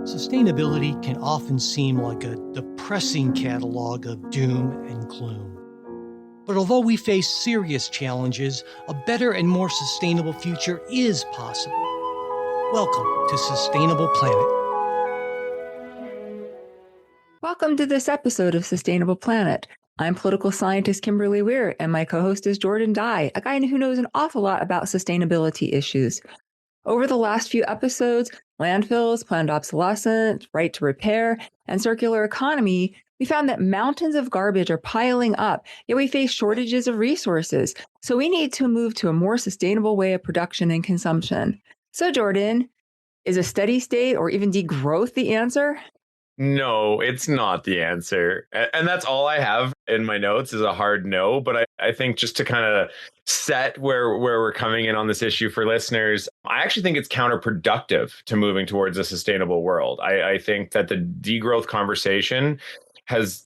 Sustainability can often seem like a depressing catalog of doom and gloom. But although we face serious challenges, a better and more sustainable future is possible. Welcome to Sustainable Planet. Welcome to this episode of Sustainable Planet. I'm political scientist Kimberly Weir, and my co-host is Jordan Dye, a guy who knows an awful lot about sustainability issues. Over the last few episodes, landfills, planned obsolescence, right to repair, and circular economy, we found that mountains of garbage are piling up, yet we face shortages of resources. So we need to move to a more sustainable way of production and consumption. So Jordan, is a steady state or even degrowth the answer? No, it's not the answer. And that's all I have in my notes is a hard no. But I think just to kind of set where we're coming in on this issue for listeners, I actually think it's counterproductive to moving towards a sustainable world. I think that the degrowth conversation has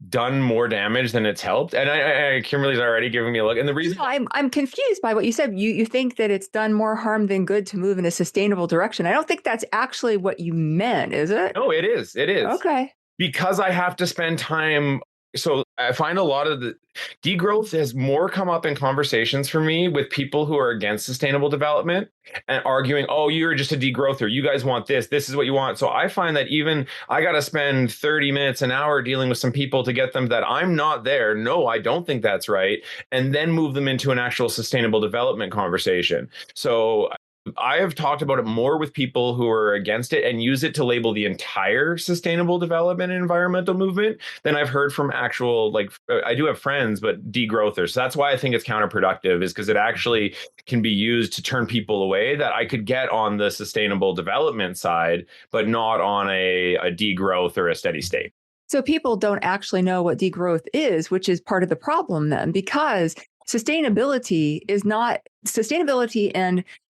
done more damage than it's helped. And Kimberly's already giving me a look. And the reason I'm confused by what you said. You think that it's done more harm than good to move in a sustainable direction. I don't think that's actually what you meant, is it? No, it is. It is. Okay. Because I have to spend time. So I find a lot of the degrowth has more come up in conversations for me with people who are against sustainable development and arguing, oh, you're just a degrowther. You guys want this. This is what you want. So I find that even I got to spend 30 minutes, an hour dealing with some people to get them that I'm not there. No, I don't think that's right. And then move them into an actual sustainable development conversation. So I have talked about it more with people who are against it and use it to label the entire sustainable development and environmental movement than I've heard from actual, like, I do have friends, but degrowthers. So that's why I think it's counterproductive, is because it actually can be used to turn people away that I could get on the sustainable development side, but not on a degrowth or a steady state. So people don't actually know what degrowth is, which is part of the problem then, because sustainability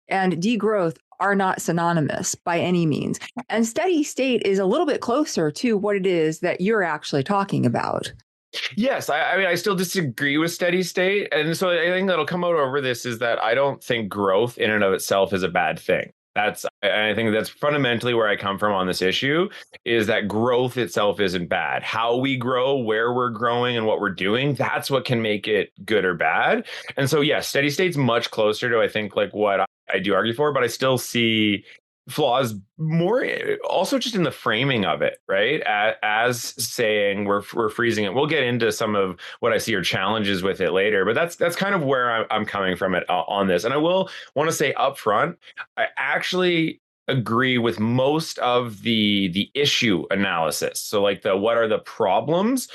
and degrowth are not synonymous by any means. And steady state is a little bit closer to what it is that you're actually talking about. Yes, I mean, I still disagree with steady state. And so I think that'll come out over this is that I don't think growth in and of itself is a bad thing. I think that's fundamentally where I come from on this issue, is that growth itself isn't bad. How we grow, where we're growing, and what we're doing, that's what can make it good or bad. And so, yes, steady state's much closer to, I think, like what I do argue for, but I still see flaws more also just in the framing of it, right? As saying we're freezing it. We'll get into some of what I see are challenges with it later, but that's kind of where I'm coming from it on this. And I will want to say up front, I actually agree with most of the issue analysis. So like what are the problems?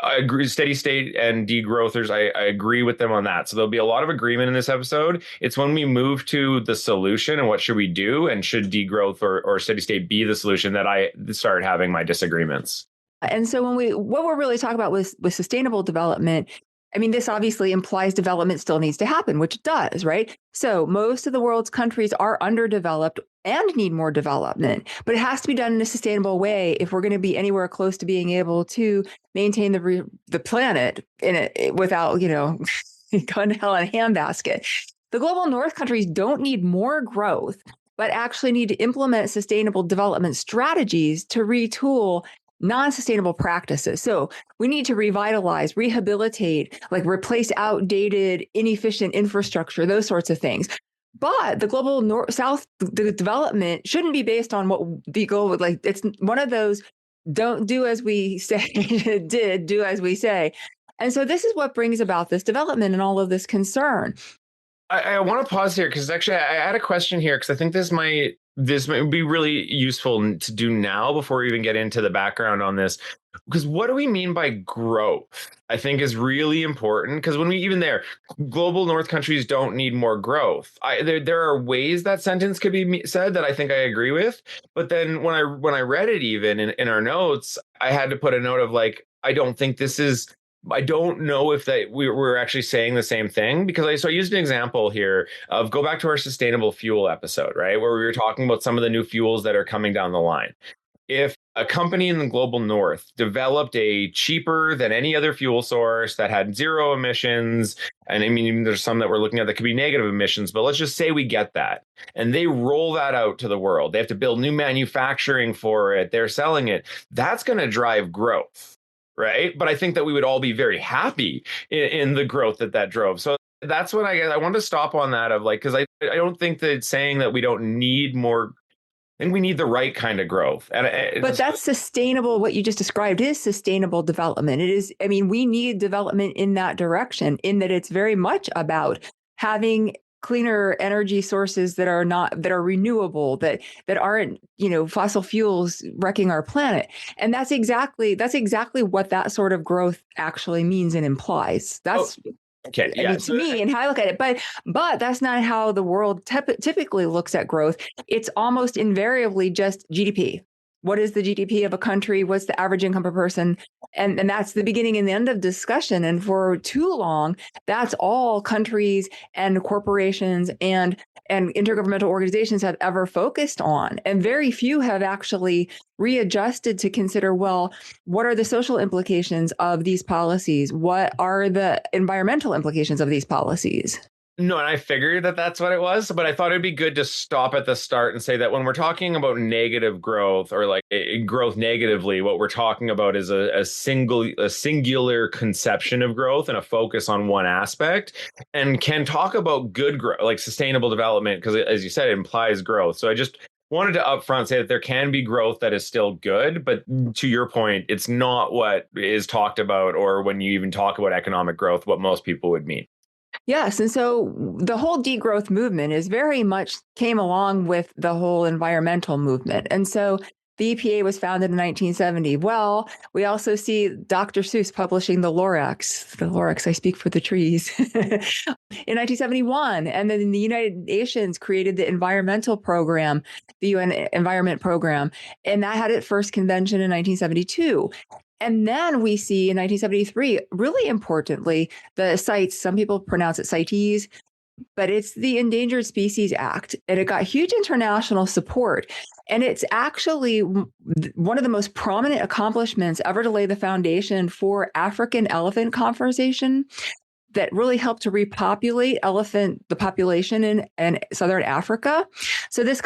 I agree. Steady state and degrowthers, I agree with them on that. So there'll be a lot of agreement in this episode. It's when we move to the solution and what should we do, and should degrowth or steady state be the solution, that I start having my disagreements. And so what we're really talking about with sustainable development, I mean, this obviously implies development still needs to happen, which it does, right? So most of the world's countries are underdeveloped and need more development, but it has to be done in a sustainable way if we're going to be anywhere close to being able to maintain the planet without, going to hell in a handbasket. The global north countries don't need more growth, but actually need to implement sustainable development strategies to retool non-sustainable practices. So we need to revitalize, rehabilitate, like replace outdated, inefficient infrastructure, those sorts of things. But the global north-south development shouldn't be based on what the goal would like. It's one of those don't do as we say, do as we say. And so this is what brings about this development and all of this concern. I want to pause here because actually I had a question here, because I think this might be really useful to do now before we even get into the background on this. Because what do we mean by growth? I think is really important, because when global north countries don't need more growth. There are ways that sentence could be said that I think I agree with. But then when I read it even in our notes, I had to put a note of like, I don't know if we're actually saying the same thing, because I used an example here of go back to our sustainable fuel episode, right? Where we were talking about some of the new fuels that are coming down the line. if a company in the global north developed a cheaper than any other fuel source that had zero emissions, and I mean, there's some that we're looking at that could be negative emissions, but let's just say we get that, and they roll that out to the world. They have to build new manufacturing for it. They're selling it. That's going to drive growth, right? But I think that we would all be very happy in the growth that drove. So that's what I want to stop on that of like, because I don't think that saying that we don't need more. I think we need the right kind of growth. But that's sustainable. What you just described is sustainable development. It is, I mean, we need development in that direction, in that it's very much about having cleaner energy sources that are renewable, that aren't, fossil fuels wrecking our planet. And that's exactly what that sort of growth actually means and implies. That's okay. Yeah. I mean, to me, and how I look at it, but that's not how the world typically looks at growth. It's almost invariably just GDP. What is the GDP of a country? What's the average income per person? And that's the beginning and the end of discussion. And for too long, that's all countries and corporations and intergovernmental organizations have ever focused on. And very few have actually readjusted to consider, well, what are the social implications of these policies? What are the environmental implications of these policies? No, and I figured that that's what it was, but I thought it'd be good to stop at the start and say that when we're talking about negative growth or like growth negatively, what we're talking about is a singular conception of growth and a focus on one aspect, and can talk about good growth, like sustainable development, because as you said, it implies growth. So I just wanted to upfront say that there can be growth that is still good, but to your point, it's not what is talked about, or when you even talk about economic growth, what most people would mean. Yes. And so the whole degrowth movement is very much came along with the whole environmental movement. And so the EPA was founded in 1970. Well, we also see Dr. Seuss publishing the Lorax, I speak for the trees, in 1971. And then the United Nations created the environmental program, the UN Environment Program, and that had its first convention in 1972. And then we see in 1973, really importantly, the CITES, some people pronounce it CITES, but it's the Endangered Species Act. And it got huge international support. And it's actually one of the most prominent accomplishments ever to lay the foundation for African elephant conservation that really helped to repopulate the population in Southern Africa. So this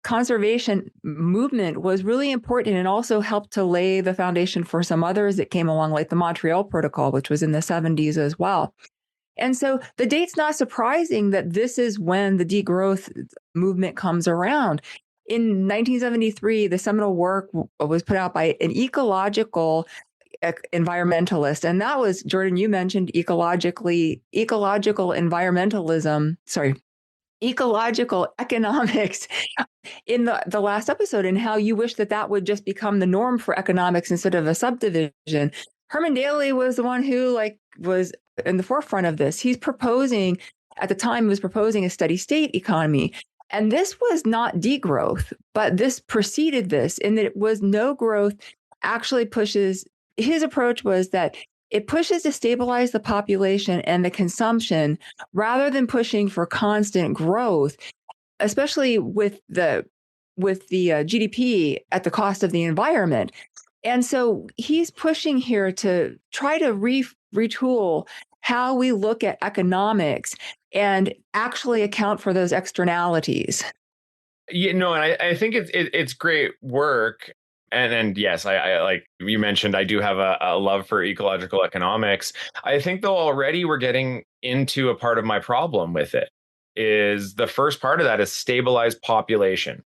conservation movement was really important and also helped to lay the foundation for some others that came along, like the Montreal Protocol, which was in the 70s as well. And so the date's not surprising that this is when the degrowth movement comes around. In 1973, the seminal work was put out by an ecological environmentalist. And that was, Jordan, you mentioned ecological economics in the last episode, and how you wish that would just become the norm for economics instead of a subdivision. Herman Daly was the one who was in the forefront of this. At the time, he was proposing a steady state economy. And this was not degrowth, but this preceded this in that it was no growth actually pushes. His approach was that it pushes to stabilize the population and the consumption rather than pushing for constant growth, especially with the GDP at the cost of the environment. And so he's pushing here to try to retool how we look at economics and actually account for those externalities. And I think it's great work. And yes, I like you mentioned, I do have a love for ecological economics. I think though already we're getting into a part of my problem with it. Is the first part of that is stabilized population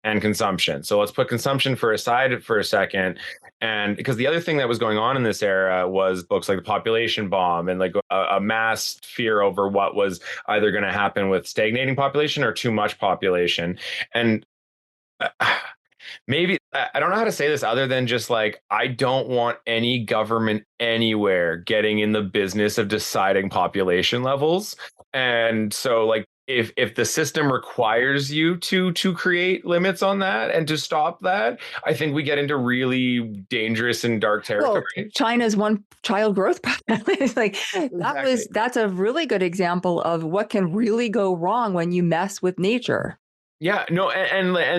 and consumption. So let's put consumption aside for a second. And because the other thing that was going on in this era was books like The Population Bomb and like a mass fear over what was either going to happen with stagnating population or too much population. And maybe I don't know how to say this other than just like, I don't want any government anywhere getting in the business of deciding population levels. And so like, if the system requires you to create limits on that and to stop that, I think we get into really dangerous and dark territory. Well, China's one-child growth is like exactly. That's a really good example of what can really go wrong when you mess with nature. Yeah, no,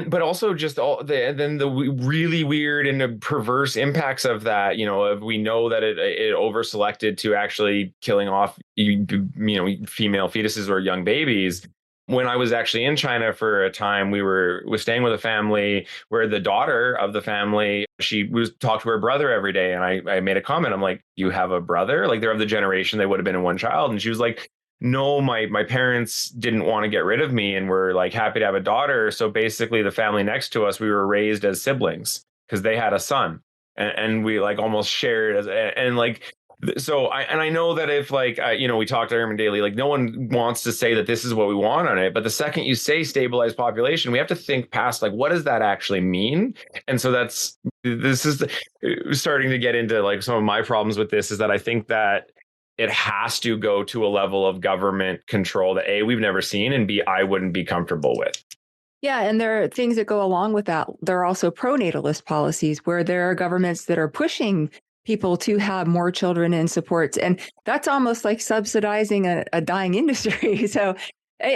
but also just the really weird and the perverse impacts of that. We know that it over selected to actually killing off female fetuses or young babies. When I was actually in China for a time, was staying with a family where the daughter of the family, she was talked to her brother every day, and I made a comment. I'm like, "You have a brother?" Like they're of the generation they would have been in one child, and she was like, no, my parents didn't want to get rid of me and were like happy to have a daughter. So basically the family next to us, we were raised as siblings because they had a son, and we like almost shared and like, so I know that if like, we talk to Herman Daly, like no one wants to say that this is what we want on it. But the second you say stabilized population, we have to think past like, what does that actually mean? And so this is starting to get into like some of my problems with this is that I think that it has to go to a level of government control that A, we've never seen, and B, I wouldn't be comfortable with. Yeah, and there are things that go along with that. There are also pronatalist policies where there are governments that are pushing people to have more children in supports. And that's almost like subsidizing a dying industry. So,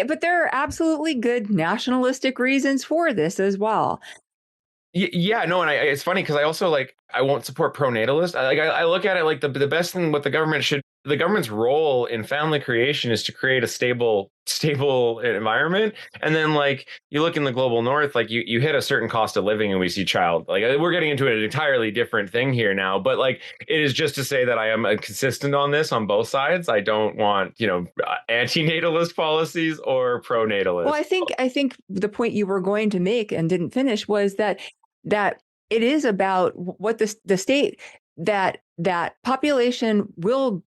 but there are absolutely good nationalistic reasons for this as well. Yeah, no, and it's funny because I also like I won't support pronatalist. I look at it like the best thing what the government's role in family creation is to create a stable environment, and then like you look in the global north, like you hit a certain cost of living, and we see child like we're getting into an entirely different thing here now. But like it is just to say that I am consistent on this on both sides. I don't want anti-natalist policies or pro-natalist. Well, I think the point you were going to make and didn't finish was that it is about what the state that population will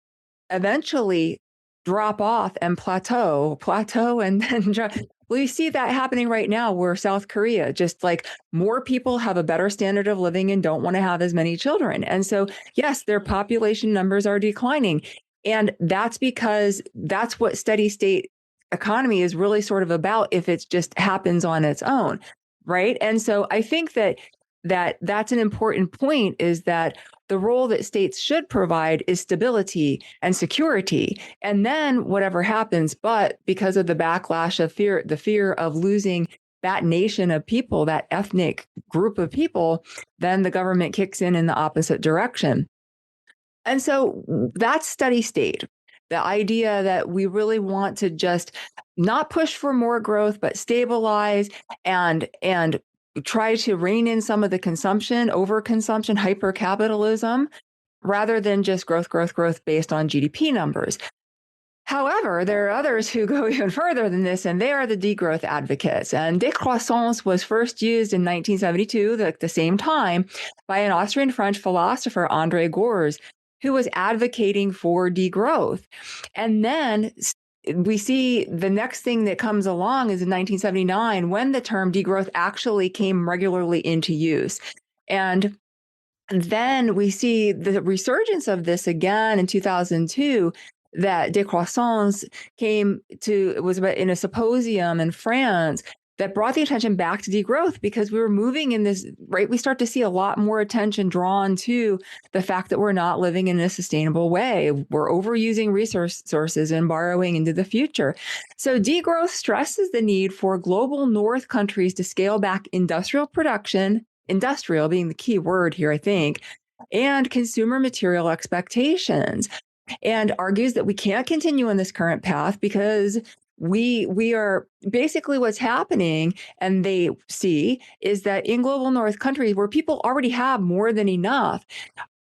eventually drop off and plateau and then drop. Well, you see that happening right now where South Korea, just like more people have a better standard of living and don't want to have as many children. And so, yes, their population numbers are declining. And that's because that's what steady state economy is really sort of about if it just happens on its own. Right. And so I think that's an important point, is that the role that states should provide is stability and security. And then whatever happens, but because of the backlash of the fear of losing that nation of people, that ethnic group of people, then the government kicks in the opposite direction. And so that's steady state. The idea that we really want to just not push for more growth, but stabilize and try to rein in some of the consumption, overconsumption, hypercapitalism, rather than just growth based on GDP numbers. However, there are others who go even further than this, and they are the degrowth advocates. And décroissance was first used in 1972, at the same time, by an Austrian-French philosopher, André Gorz, who was advocating for degrowth. And then we see the next thing that comes along is in 1979, when the term degrowth actually came regularly into use. And then we see the resurgence of this again in 2002, that décroissance it was in a symposium in France that brought the attention back to degrowth, because we were moving in this, right? We start to see a lot more attention drawn to the fact that we're not living in a sustainable way. We're overusing resources and borrowing into the future. So degrowth stresses the need for global North countries to scale back industrial production, industrial being the key word here, I think, and consumer material expectations, and argues that we can't continue on this current path because we are basically what's happening, and they see, is that in global North countries where people already have more than enough,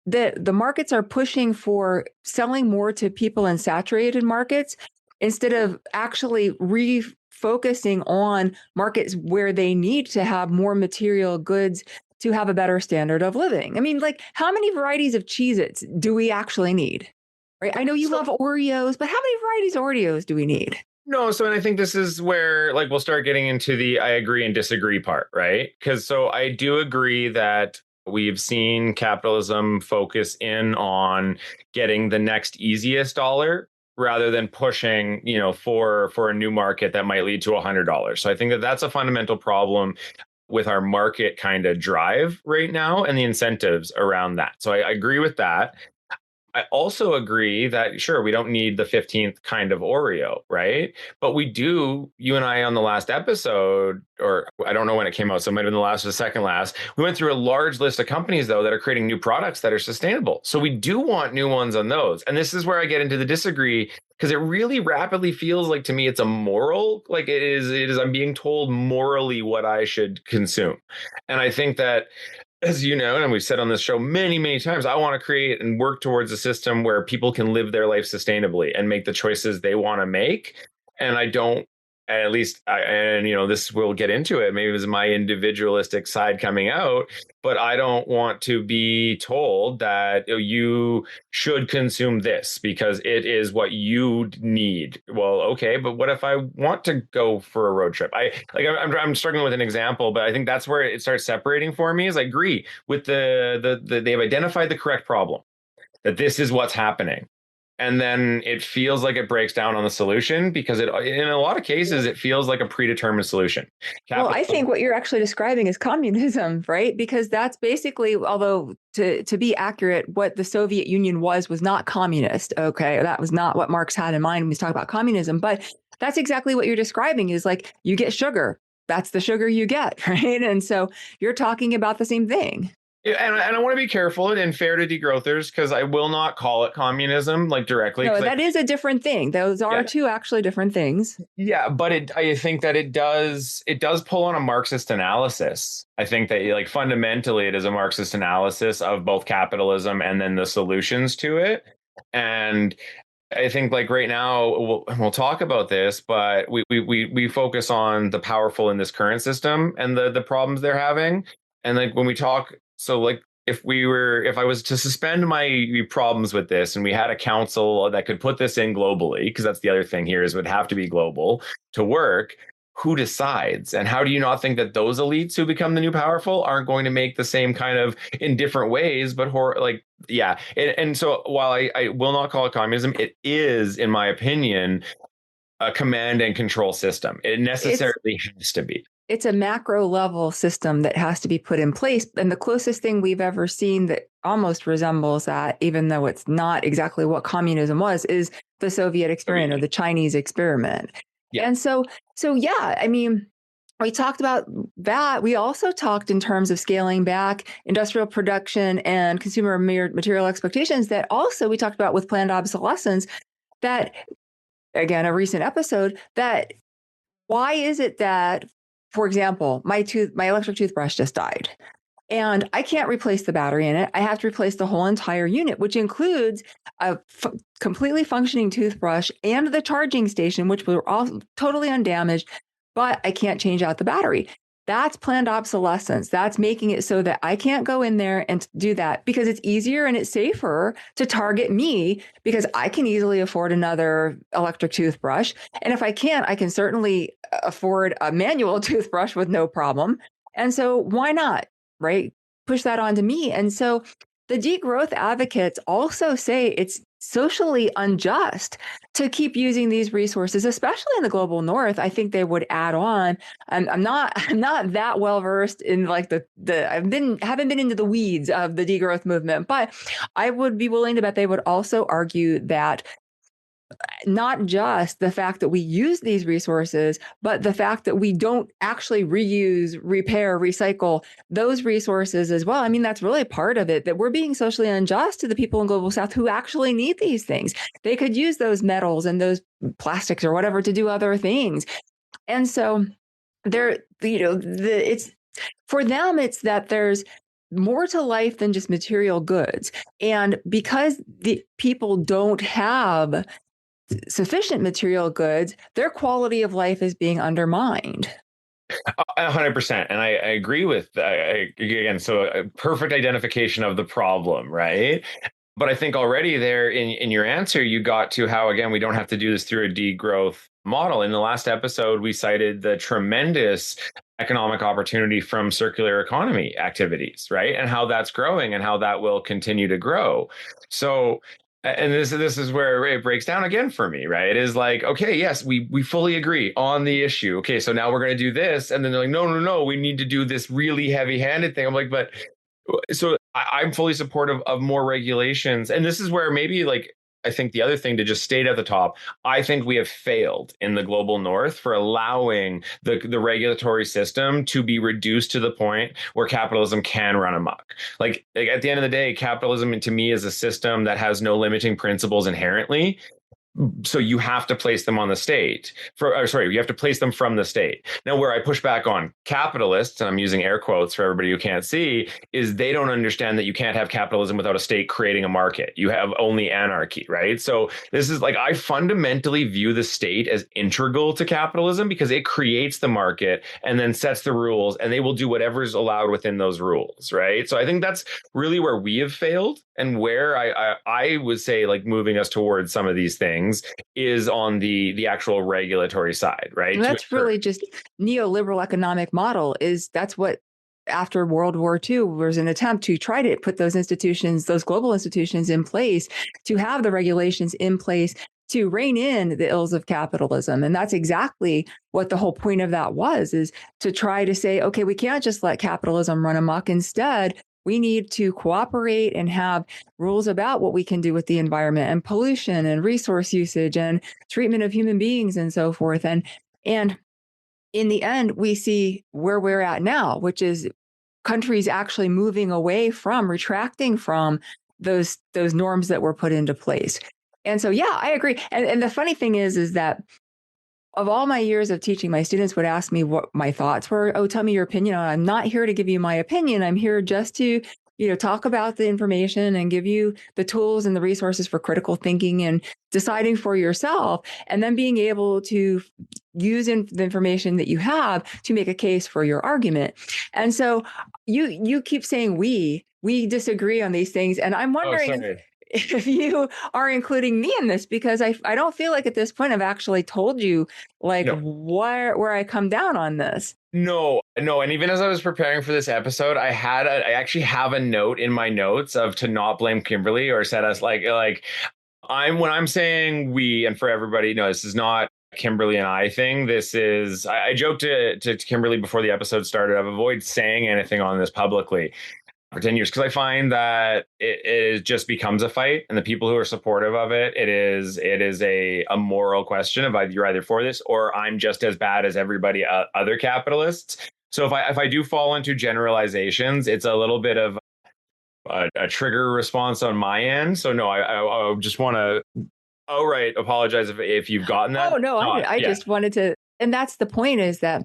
the markets are pushing for selling more to people in saturated markets instead of actually refocusing on markets where they need to have more material goods to have a better standard of living. I mean, like, how many varieties of Cheez-Its do we actually need? Right? I know you love Oreos, but how many varieties of Oreos do we need? No, so and I think this is where like we'll start getting into the I agree and disagree part, right? Because so I do agree that we've seen capitalism focus in on getting the next easiest dollar rather than pushing, for a new market that might lead to $100. So I think that that's a fundamental problem with our market kind of drive right now and the incentives around that. So I agree with that. I also agree that, sure, we don't need the 15th kind of Oreo, right? But we do, you and I on the last episode, or I don't know when it came out, so it might have been the last or the second last. We went through a large list of companies, though, that are creating new products that are sustainable. So we do want new ones on those. And this is where I get into the disagree, because it really rapidly feels like to me it's a moral, like it is I'm being told morally what I should consume. And I think that, as you know, and we've said on this show many, many times, I want to create and work towards a system where people can live their life sustainably and make the choices they want to make. And I don't, at least, this we'll get into it. Maybe it was my individualistic side coming out, but I don't want to be told that you should consume this because it is what you need. Well, okay, but what if I want to go for a road trip? I'm struggling with an example, but I think that's where it starts separating for me. Is I agree with they've identified the correct problem, that this is what's happening. And then it feels like it breaks down on the solution because in a lot of cases, it feels like a predetermined solution. Well, I think what you're actually describing is communism, right? Because that's basically, although to be accurate, what the Soviet Union was not communist. Okay. That was not what Marx had in mind when he's talking about communism. But that's exactly what you're describing is like you get sugar. That's the sugar you get, right? And so you're talking about the same thing. And I want to be careful and fair to degrowthers because I will not call it communism like directly. No, that is a different thing. Those are two actually different things. Yeah, but I think that it does pull on a Marxist analysis. I think that like fundamentally it is a Marxist analysis of both capitalism and then the solutions to it. And I think like right now we'll talk about this, but we focus on the powerful in this current system and the problems they're having. And like when we talk, so like if I was to suspend my problems with this and we had a council that could put this in globally, because that's the other thing here is it would have to be global to work, who decides? And how do you not think that those elites who become the new powerful aren't going to make the same kind of in different ways, but and so while I will not call it communism, it is, in my opinion, a command and control system. It necessarily has to be. It's a macro level system that has to be put in place. And the closest thing we've ever seen that almost resembles that, even though it's not exactly what communism was, is the Soviet experiment or the Chinese experiment. Yeah. And so yeah, I mean, we talked about that. We also talked in terms of scaling back industrial production and consumer material expectations that also we talked about with planned obsolescence, that, again, a recent episode, that why is it that, for example, my electric toothbrush just died and I can't replace the battery in it. I have to replace the whole entire unit, which includes a completely functioning toothbrush and the charging station, which were all totally undamaged, but I can't change out the battery. That's planned obsolescence. That's making it so that I can't go in there and do that because it's easier and it's safer to target me because I can easily afford another electric toothbrush. And if I can't, I can certainly afford a manual toothbrush with no problem. And so why not, right? Push that onto me. And so the degrowth advocates also say it's socially unjust to keep using these resources, especially in the global north. I think they would add on. I'm not that well versed in like haven't been into the weeds of the degrowth movement, but I would be willing to bet they would also argue that not just the fact that we use these resources, but the fact that we don't actually reuse, repair, recycle those resources as well. I mean, that's really part of it, that we're being socially unjust to the people in Global South who actually need these things. They could use those metals and those plastics or whatever to do other things. And so it's for them, it's that there's more to life than just material goods. And because the people don't have sufficient material goods, their quality of life is being undermined. 100%. And I agree with, again, so a perfect identification of the problem, right? But I think already there in your answer, you got to how, again, we don't have to do this through a degrowth model. In the last episode, we cited the tremendous economic opportunity from circular economy activities, right? And how that's growing and how that will continue to grow. So, and this is where it breaks down again for me, right? It is like, okay, yes, we fully agree on the issue. Okay, so now we're going to do this. And then they're like, no, we need to do this really heavy-handed thing. I'm like, but so I'm fully supportive of more regulations. And this is where maybe like, I think the other thing to just state at the top, I think we have failed in the global north for allowing the regulatory system to be reduced to the point where capitalism can run amok. Like at the end of the day, capitalism to me is a system that has no limiting principles inherently. So you have to place them on the state you have to place them from the state. Now, where I push back on capitalists, and I'm using air quotes for everybody who can't see, is they don't understand that you can't have capitalism without a state creating a market. You have only anarchy, right? So this is like, I fundamentally view the state as integral to capitalism because it creates the market and then sets the rules, and they will do whatever is allowed within those rules, right? So I think that's really where we have failed, and where I would say like moving us towards some of these things is on the actual regulatory side, right? And that's really just neoliberal economic model. That's what after World War II was an attempt to try to put those institutions, those global institutions in place, to have the regulations in place to rein in the ills of capitalism. And that's exactly what the whole point of that was, is to try to say, okay, we can't just let capitalism run amok. Instead, we need to cooperate and have rules about what we can do with the environment and pollution and resource usage and treatment of human beings and so forth. And in the end, we see where we're at now, which is countries actually moving away from, retracting from those norms that were put into place. And so, yeah, I agree. And the funny thing is that of all my years of teaching, my students would ask me what my thoughts were. Oh, tell me your opinion. I'm not here to give you my opinion. I'm here just to, talk about the information and give you the tools and the resources for critical thinking and deciding for yourself, and then being able to use the information that you have to make a case for your argument. And so you keep saying we disagree on these things. And I'm wondering if you are including me in this, because I don't feel like at this point I've actually told you where I come down on this. No. And even as I was preparing for this episode, I actually have a note in my notes of to not blame Kimberly or set us when I'm saying we, and for everybody, this is not Kimberly and I thing. This is, I joked to Kimberly before the episode started, I've avoided saying anything on this publicly for 10 years, because I find that it just becomes a fight, and the people who are supportive of it is a moral question of you're either for this or I'm just as bad as everybody other capitalists. So if I do fall into generalizations, it's a little bit of a trigger response on my end. So no, I just want to apologize if you've gotten that. Oh no, I just wanted to, and that's the point, is that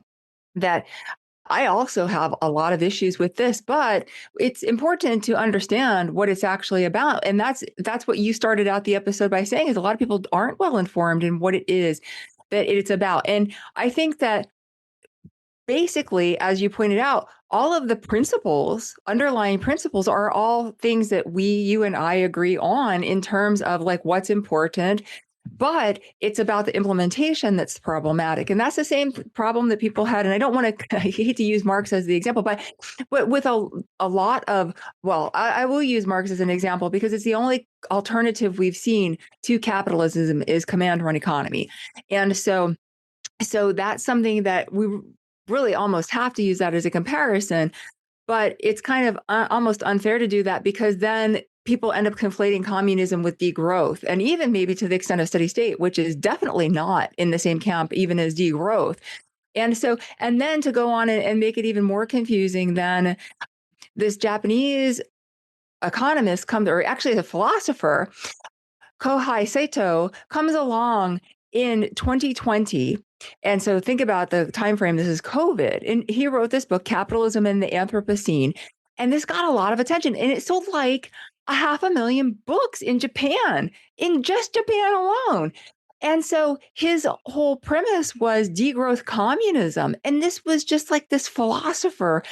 I also have a lot of issues with this, but it's important to understand what it's actually about. And that's what you started out the episode by saying, is a lot of people aren't well informed in what it is that it's about. And I think that basically, as you pointed out, all of the underlying principles are all things that you and I agree on in terms of like what's important. But it's about the implementation that's problematic. And that's the same problem that people had. And I hate to use Marx as the example, but with a lot of, I will use Marx as an example because it's the only alternative we've seen to capitalism is command run economy. And so that's something that we really almost have to use that as a comparison. But it's kind of almost unfair to do that, because then people end up conflating communism with degrowth, and even maybe to the extent of steady state, which is definitely not in the same camp even as degrowth. And then to go on and make it even more confusing, then this Japanese economist or actually the philosopher, Kohei Sato, comes along in 2020. And so think about the time frame. This is COVID. And he wrote this book, Capitalism and the Anthropocene. And this got a lot of attention. And it sold like 500,000 books in Japan, in just Japan alone. And so his whole premise was degrowth communism. And this was just like this philosopher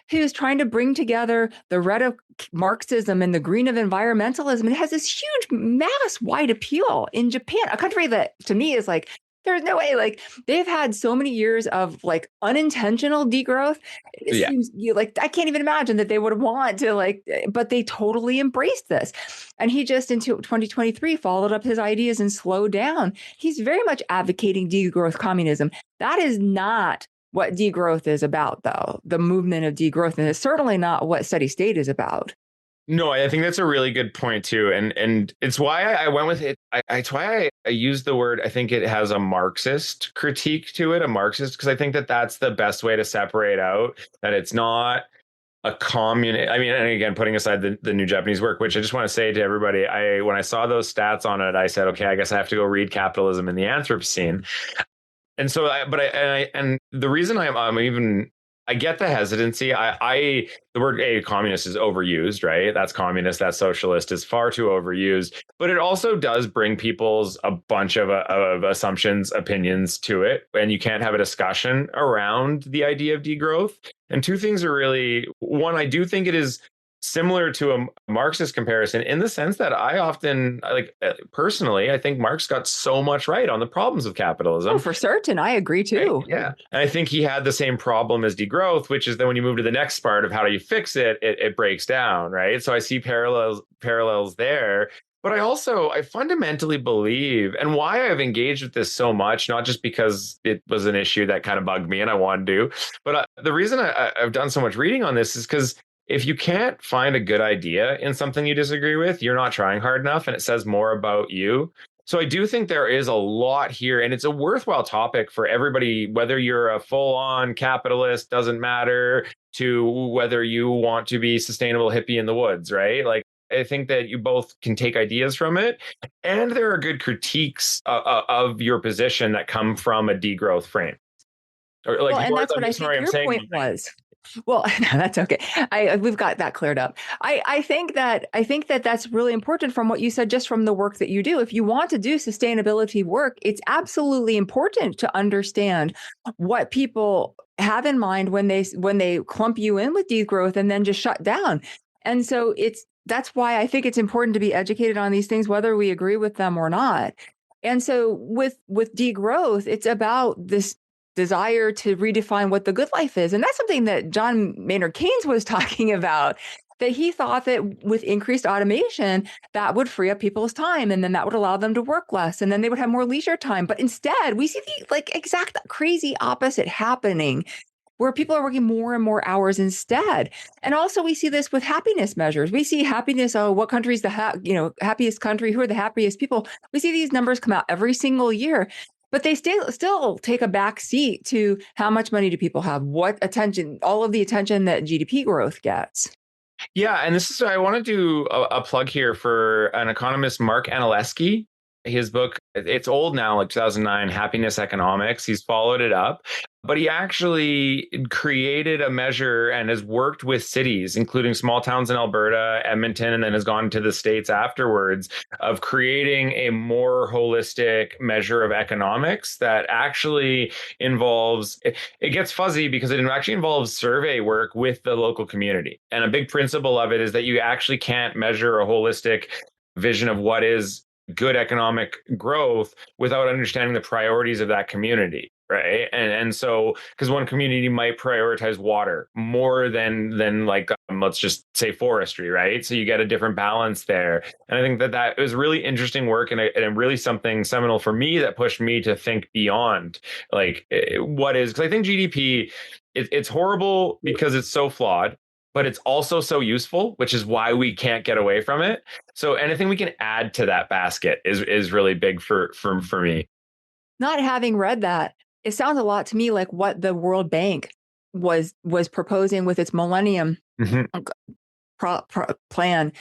who's trying to bring together the red of Marxism and the green of environmentalism. And it has this huge, mass wide appeal in Japan, a country that to me is like, there's no way, like they've had so many years of like unintentional degrowth. It seems I can't even imagine that they would want to but they totally embraced this. And he just into 2023 followed up his ideas and slowed down. He's very much advocating degrowth communism. That is not what degrowth is about, though, the movement of degrowth. And it's certainly not what steady state is about. No, I think that's a really good point too, and it's why I went with it. It's why I use the word. I think it has a Marxist critique to it, a Marxist, because I think that that's the best way to separate out that it's not a communist. I mean, and again, putting aside the new Japanese work, which I just want to say to everybody, when I saw those stats on it, I said, okay, I guess I have to go read Capitalism in the Anthropocene. And so, and the reason I'm even, I get the hesitancy. The word communist is overused, right? That's communist, that's socialist is far too overused, but it also does bring people's a bunch of assumptions, opinions to it. And you can't have a discussion around the idea of degrowth. And two things are really, one, I do think it is similar to a Marxist comparison in the sense that I often, personally, I think Marx got so much right on the problems of capitalism. Oh, for certain. I agree too. Right? Yeah. And I think he had the same problem as degrowth, which is that when you move to the next part of how do you fix it, it breaks down, right? So I see parallels there. But I fundamentally believe, and why I've engaged with this so much, not just because it was an issue that kind of bugged me and I wanted to, but the reason I've done so much reading on this is because if you can't find a good idea in something you disagree with, you're not trying hard enough, and it says more about you. So I do think there is a lot here, and it's a worthwhile topic for everybody, whether you're a full-on capitalist, doesn't matter, to whether you want to be sustainable hippie in the woods, right? Like, I think that you both can take ideas from it, and there are good critiques of your position that come from a degrowth frame. Or like, well, and that's what I think your point was. Well, no, that's okay. We've got that cleared up. I think that that's really important from what you said, just from the work that you do. If you want to do sustainability work, it's absolutely important to understand what people have in mind when they clump you in with degrowth and then just shut down. And so that's why I think it's important to be educated on these things, whether we agree with them or not. And so with degrowth, it's about this desire to redefine what the good life is. And that's something that John Maynard Keynes was talking about, that he thought that with increased automation, that would free up people's time, and then that would allow them to work less, and then they would have more leisure time. But instead, we see the exact crazy opposite happening, where people are working more and more hours instead. And also we see this with happiness measures. We see happiness, what country is the happiest country, who are the happiest people. We see these numbers come out every single year. But they still take a back seat to how much money do people have, what attention, all of the attention that GDP growth gets. Yeah, and this is, I want to do a plug here for an economist, Mark Analeski. His book, it's old now, like 2009, Happiness Economics. He's followed it up, but he actually created a measure and has worked with cities, including small towns in Alberta, Edmonton, and then has gone to the States afterwards, of creating a more holistic measure of economics that actually involves, it gets fuzzy because it actually involves survey work with the local community. And a big principle of it is that you actually can't measure a holistic vision of what is good economic growth without understanding the priorities of that community, right? And so, because one community might prioritize water more than let's just say forestry, right? So you get a different balance there. And I think that was really interesting work, and really something seminal for me that pushed me to think beyond what is, because I think GDP, it's horrible because it's so flawed, but it's also so useful, which is why we can't get away from it. So anything we can add to that basket is really big for me. Not having read that, it sounds a lot to me like what the World Bank was proposing with its Millennium plan,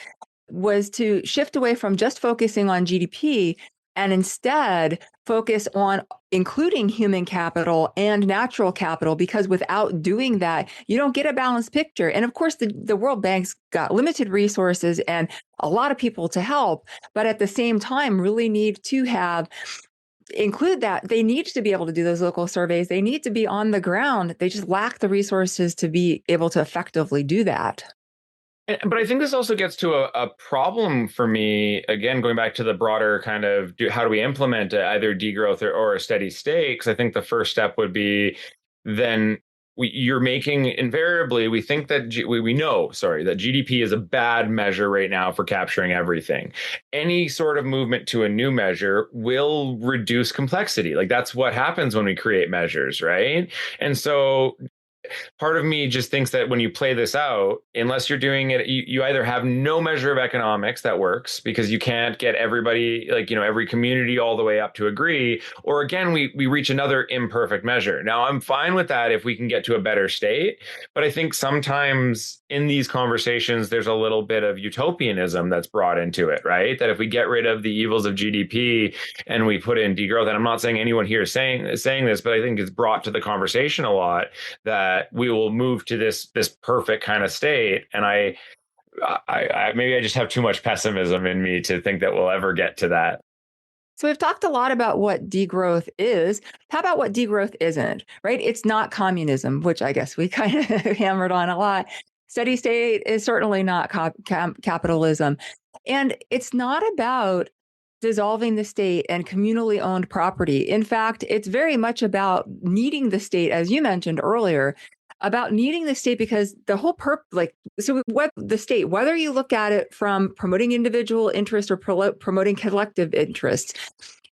was to shift away from just focusing on GDP and instead focus on including human capital and natural capital, because without doing that, you don't get a balanced picture. And of course, the World Bank's got limited resources and a lot of people to help, but at the same time, really need to include that. They need to be able to do those local surveys. They need to be on the ground. They just lack the resources to be able to effectively do that. But I think this also gets to a problem for me, again, going back to the broader kind of how do we implement either degrowth or a steady state? Because I think the first step would be then you're making invariably, we think that we know that GDP is a bad measure right now for capturing everything. Any sort of movement to a new measure will reduce complexity. Like that's what happens when we create measures, right? And so part of me just thinks that when you play this out, unless you're doing it, you either have no measure of economics that works because you can't get everybody, like, every community all the way up to agree, or again, we reach another imperfect measure. Now, I'm fine with that if we can get to a better state, but I think sometimes in these conversations, there's a little bit of utopianism that's brought into it, right? That if we get rid of the evils of GDP and we put in degrowth, and I'm not saying anyone here is saying this, but I think it's brought to the conversation a lot that we will move to this perfect kind of state. And I maybe I just have too much pessimism in me to think that we'll ever get to that. So we've talked a lot about what degrowth is. How about what degrowth isn't, right? It's not communism, which I guess we kind of hammered on a lot. Steady state is certainly not capitalism. And it's not about dissolving the state and communally owned property. In fact, it's very much about needing the state, as you mentioned earlier, about needing the state because the whole what the state, whether you look at it from promoting individual interest or promoting collective interests,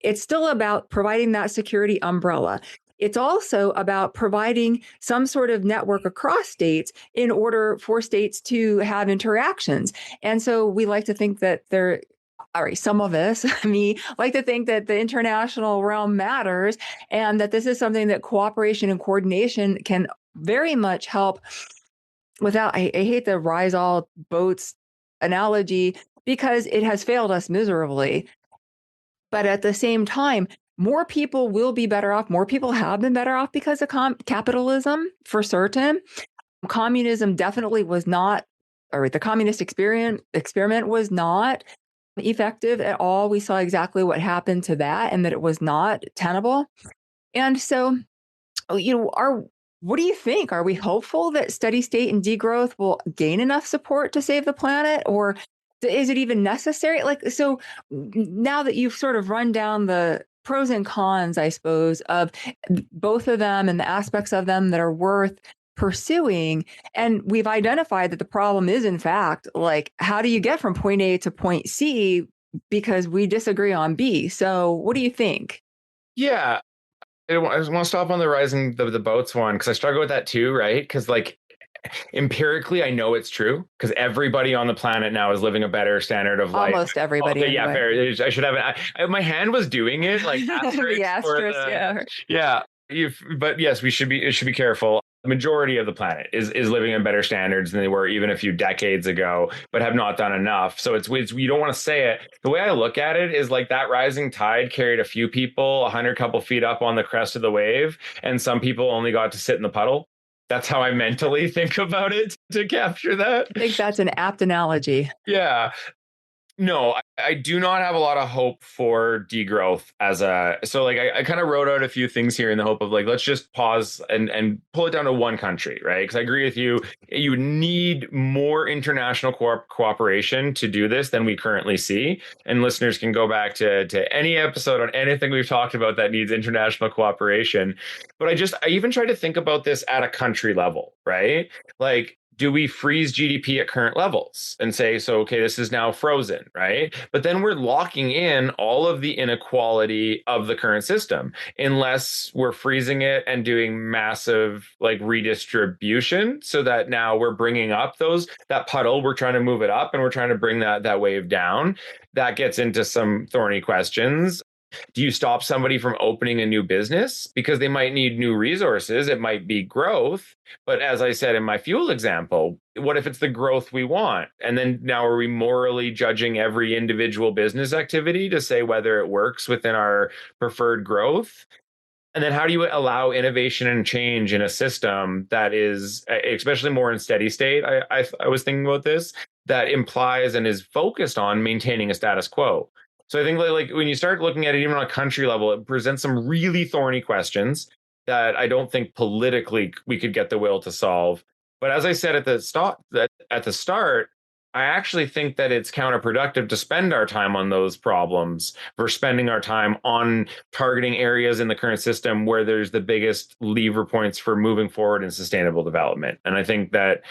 it's still about providing that security umbrella. It's also about providing some sort of network across states in order for states to have interactions. And so we like to think that some of us, me, like to think that the international realm matters and that this is something that cooperation and coordination can very much help without, I hate the rise all boats analogy because it has failed us miserably. But at the same time, more people will be better off. More people have been better off because of capitalism, for certain. Communism definitely was not, or the communist experiment was not effective at all. We saw exactly what happened to that and that it was not tenable. And so, what do you think? Are we hopeful that steady state and degrowth will gain enough support to save the planet, or is it even necessary? So now that you've sort of run down the pros and cons, I suppose, of both of them and the aspects of them that are worth pursuing, and we've identified that the problem is, in fact, how do you get from point A to point C because we disagree on B? So what do you think? Yeah, I just want to stop on the rising the boats one because I struggle with that too, right? Because empirically, I know it's true because everybody on the planet now is living a better standard of life. Almost everybody. Okay, yeah, fair. I should have my hand was doing it the asterisk, yeah. But yes, we should be careful. The majority of the planet is living in better standards than they were even a few decades ago, but have not done enough. So it's you don't want to say it. The way I look at it is that rising tide carried a few people 100 couple feet up on the crest of the wave, and some people only got to sit in the puddle. That's how I mentally think about it to capture that. I think that's an apt analogy. Yeah. No, I do not have a lot of hope for degrowth I kind of wrote out a few things here in the hope of let's just pause and pull it down to one country, right? Because I agree with you. You need more international cooperation to do this than we currently see. And listeners can go back to any episode on anything we've talked about that needs international cooperation. But I even tried to think about this at a country level, right? Do we freeze GDP at current levels and say, okay, this is now frozen, right? But then we're locking in all of the inequality of the current system unless we're freezing it and doing massive redistribution so that now we're bringing up that puddle, we're trying to move it up and we're trying to bring that wave down. That gets into some thorny questions. Do you stop somebody from opening a new business because they might need new resources? It might be growth. But as I said in my fuel example, what if it's the growth we want? And then now are we morally judging every individual business activity to say whether it works within our preferred growth? And then how do you allow innovation and change in a system that is, especially more in steady state, I was thinking about this, that implies and is focused on maintaining a status quo. So I think when you start looking at it even on a country level, it presents some really thorny questions that I don't think politically we could get the will to solve. But as I said at the start, I actually think that it's counterproductive to spend our time on those problems versus spending our time on targeting areas in the current system where there's the biggest lever points for moving forward in sustainable development. And I think that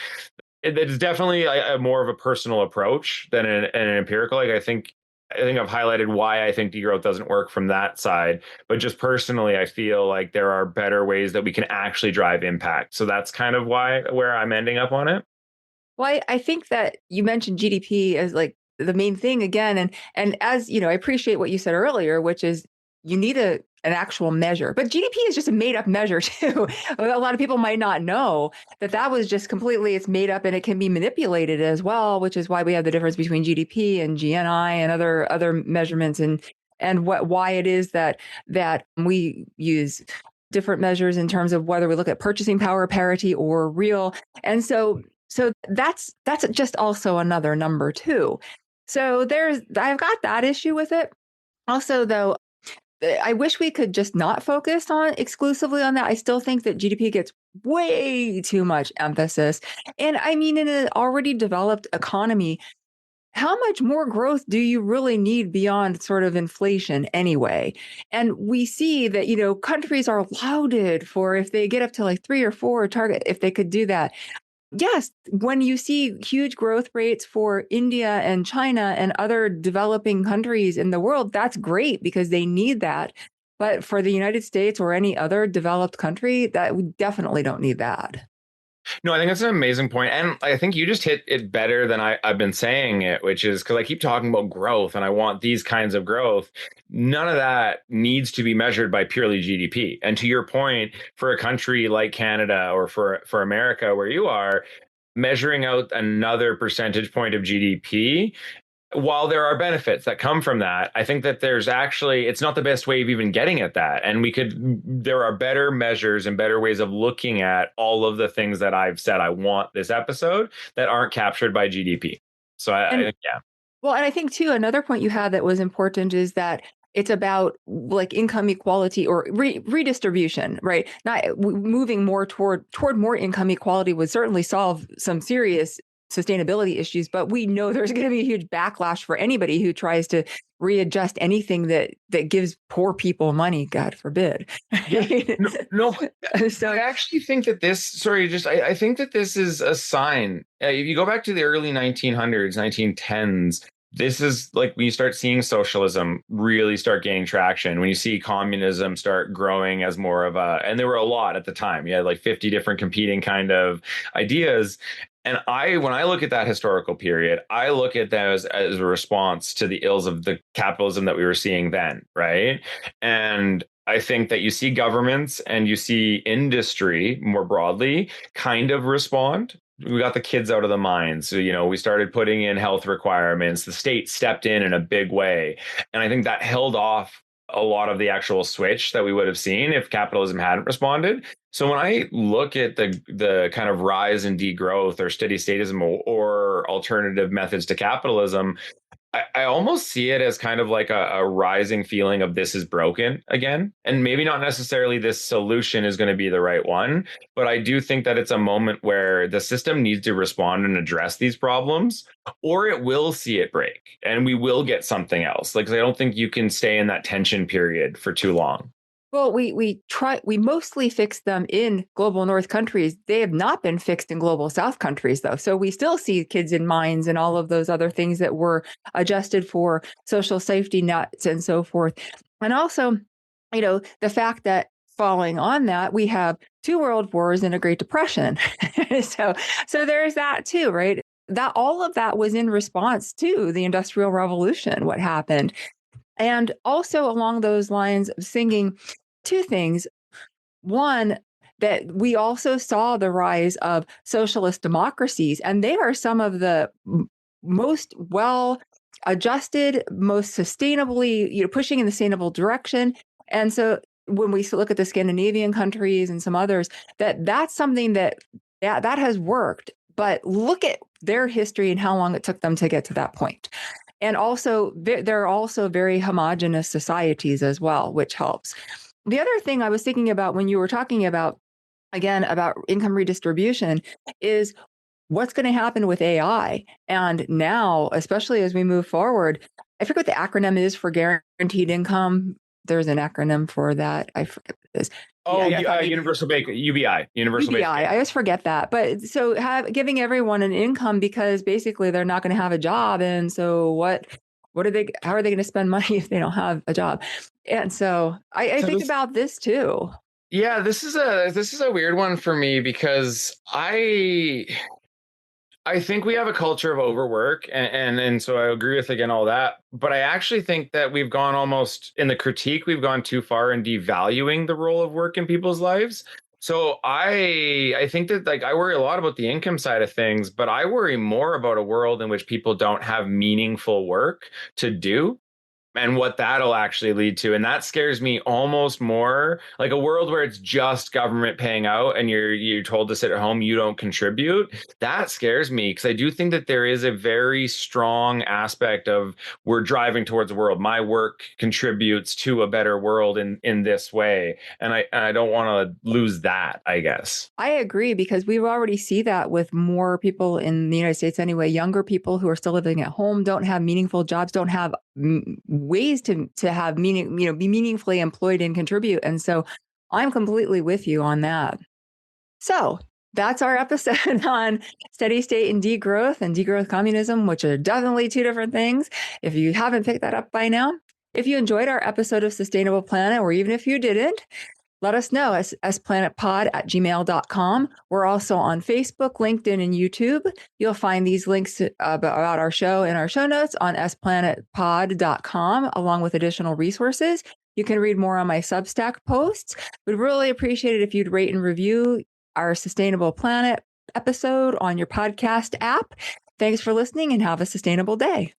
it's definitely a more of a personal approach than an empirical. I think I think I've highlighted why I think degrowth doesn't work from that side. But just personally, I feel like there are better ways that we can actually drive impact. So that's kind of where I'm ending up on it. Well, I think that you mentioned GDP as like the main thing again, and as you know, I appreciate what you said earlier, which is you need an actual measure. But GDP is just a made up measure too. A lot of people might not know that was just completely it's made up and it can be manipulated as well, which is why we have the difference between GDP and GNI and other measurements and why it is that we use different measures in terms of whether we look at purchasing power parity or real. And so that's just also another number too. So I've got that issue with it. Also, though, I wish we could just not focus on exclusively on that. I still think that GDP gets way too much emphasis. And I mean, in an already developed economy, how much more growth do you really need beyond sort of inflation anyway? And we see that, countries are lauded for if they get up to like 3 or 4 target, if they could do that. Yes, when you see huge growth rates for India and China and other developing countries in the world, that's great because they need that. But for the United States or any other developed country, that we definitely don't need that. No, I think that's an amazing point. And I think you just hit it better than I've been saying it, which is because I keep talking about growth and I want these kinds of growth. None of that needs to be measured by purely GDP. And to your point, for a country like Canada or for America, where you are, measuring out another percentage point of GDP, while there are benefits that come from that, I think that it's not the best way of even getting at that. And there are better measures and better ways of looking at all of the things that I've said I want this episode that aren't captured by GDP. So yeah. Well, and I think too, another point you had that was important is that it's about like income equality or redistribution, right? Not moving more toward more income equality would certainly solve some serious sustainability issues, but we know there's going to be a huge backlash for anybody who tries to readjust anything that gives poor people money, God forbid. Yeah. No. So I actually think that I think that this is a sign. If you go back to the early 1900s, 1910s, this is like when you start seeing socialism really start gaining traction, when you see communism start growing as more of and there were a lot at the time. You had like 50 different competing kind of ideas. And when I look at that historical period, I look at that as a response to the ills of the capitalism that we were seeing then, right? And I think that you see governments and you see industry more broadly kind of respond. We got the kids out of the mines. So, we started putting in health requirements. The state stepped in a big way. And I think that held off a lot of the actual switch that we would have seen if capitalism hadn't responded. So when I look at the kind of rise in degrowth or steady statism or alternative methods to capitalism, I almost see it as kind of like a rising feeling of this is broken again. And maybe not necessarily this solution is going to be the right one, but I do think that it's a moment where the system needs to respond and address these problems, or it will see it break and we will get something else. Like, I don't think you can stay in that tension period for too long. Well, we mostly fix them in global North countries. They have not been fixed in global South countries, though. So we still see kids in mines and all of those other things that were adjusted for social safety nets and so forth. And also, the fact that following on that, we have 2 world wars and a Great Depression. so there's that too, right? That all of that was in response to the Industrial Revolution, what happened. And also along those lines of singing 2 things. One, that we also saw the rise of socialist democracies, and they are some of the most well adjusted, most sustainably, pushing in the sustainable direction. And so when we look at the Scandinavian countries and some others, that's something that has worked. But look at their history and how long it took them to get to that point. And also, they're also very homogenous societies as well, which helps. The other thing I was thinking about when you were talking about, again, about income redistribution is what's going to happen with AI. And now, especially as we move forward, I forget what the acronym is for guaranteed income. There's an acronym for that. I forget what it is. Oh, universal basic, UBI, universal UBI. basic. I always forget that. But so giving everyone an income because basically they're not going to have a job. And so what how are they going to spend money if they don't have a job? And so I think about this too. Yeah, this is a weird one for me because I think we have a culture of overwork, and so I agree with again all that. But I actually think that we've gone almost in the critique, we've gone too far in devaluing the role of work in people's lives. So I think that like I worry a lot about the income side of things, but I worry more about a world in which people don't have meaningful work to do and what that'll actually lead to. And that scares me almost more, like a world where it's just government paying out and you're told to sit at home, you don't contribute. That scares me because I do think that there is a very strong aspect of we're driving towards a world. My work contributes to a better world in this way. And I don't want to lose that, I guess. I agree, because we already see that with more people in the United States anyway. Younger people who are still living at home don't have meaningful jobs, don't have ways to have meaning, be meaningfully employed and contribute. And so I'm completely with you on that. So that's our episode on steady state and degrowth communism, which are definitely two different things. If you haven't picked that up by now, if you enjoyed our episode of Sustainable Planet, or even if you didn't, let us know at splanetpod@gmail.com. We're also on Facebook, LinkedIn, and YouTube. You'll find these links about our show in our show notes on splanetpod.com, along with additional resources. You can read more on my Substack posts. We'd really appreciate it if you'd rate and review our Sustainable Planet episode on your podcast app. Thanks for listening and have a sustainable day.